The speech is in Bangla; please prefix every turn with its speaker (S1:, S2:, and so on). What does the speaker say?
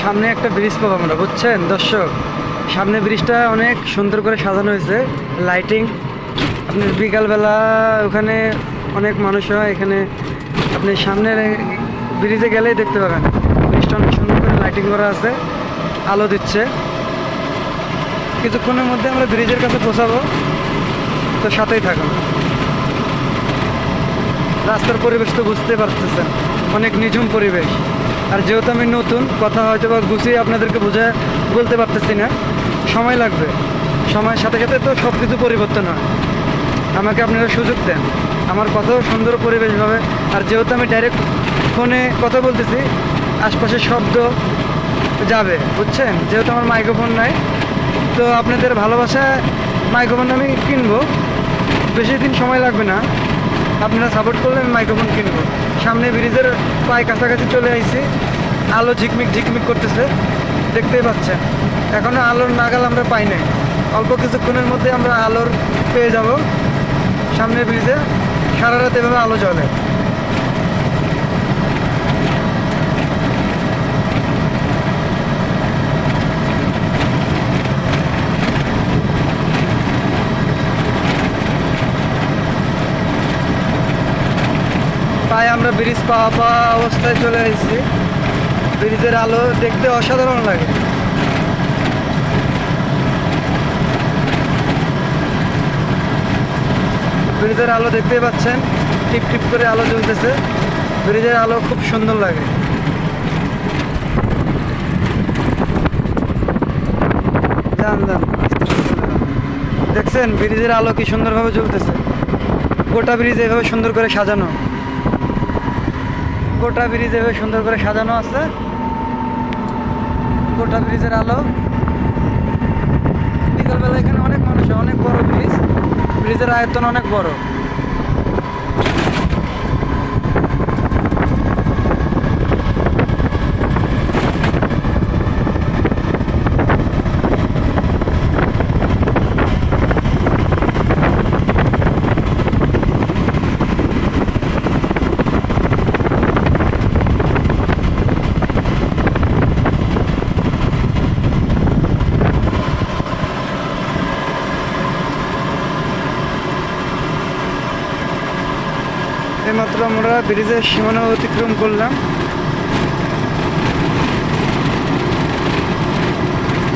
S1: সামনে একটা ব্রিজ পাবো আমরা, বুঝছেন দর্শক। সামনে ব্রিজটা অনেক সুন্দর করে সাজানো হয়েছে, লাইটিং। আপনি বিকালবেলা ওখানে অনেক মানুষ হয়, এখানে আপনি সামনে ব্রিজে গেলেই দেখতে পাবেন ব্রিজটা অনেক সুন্দর করে লাইটিং করা আছে, আলো দিচ্ছে। কিছুক্ষণের মধ্যে আমরা ব্রিজের কাছে পৌঁছাবো, তো সাথেই থাকুন। রাস্তার পরিবেশ তো বুঝতে পারতেছেন, অনেক নিঝুম পরিবেশ। আর যেহেতু আমি নতুন, কথা হয়তো বা গুছিয়ে আপনাদেরকে বলতে পারতেছি না, সময় লাগবে। সময়ের সাথে সাথে তো সব কিছু পরিবর্তন হয়। আমাকে আপনারা সুযোগ দেন, আমার কথাও সুন্দর পরিবেশভাবে। আর যেহেতু আমি ডাইরেক্ট ফোনে কথা বলতেছি, আশপাশের শব্দ যাবে, বুঝছেন। যেহেতু আমার মাইক্রোফোন নাই, তো আপনাদের ভালোবাসায় মাইক্রোফোন আমি কিনবো, বেশি দিন সময় লাগবে না। আপনারা সাপোর্ট করলে আমি মাইক্রোফোন কিনবো। সামনে ব্রিজের প্রায় কাছাকাছি চলে আসছি, আলো ঝিকমিক ঝিকমিক করতেছে, দেখতেই পাচ্ছেন। এখনও আলোর নাগাল আমরা পাই নাই, অল্প কিছুক্ষণের মধ্যে আমরা আলোর পেয়ে যাব। সামনে ব্রিজে সারা রাত এভাবে আলো জ্বলে। প্রায় আমরা ব্রিজ পাওয়া অবস্থায় চলে এসেছি। ব্রিজের আলো দেখতে অসাধারণ লাগে। ব্রিজের আলো দেখতেই পাচ্ছেন, টিপ টিপ করে আলো জ্বলতেছে। ব্রিজের আলো খুব সুন্দর লাগে। যান যান, দেখছেন ব্রিজের আলো কি সুন্দরভাবে জ্বলতেছে। গোটা ব্রিজ এভাবে সুন্দর করে সাজানো, গোটা ব্রিজ এভাবে সুন্দর করে সাজানো আছে। গোটা ব্রিজের আলো, বিকালবেলা এখানে অনেক মানুষ হয়, অনেক বড় ব্রিজ, ব্রিজের আয়তন অনেক বড়। এইমাত্র আমরা ব্রিজের সীমানা অতিক্রম করলাম।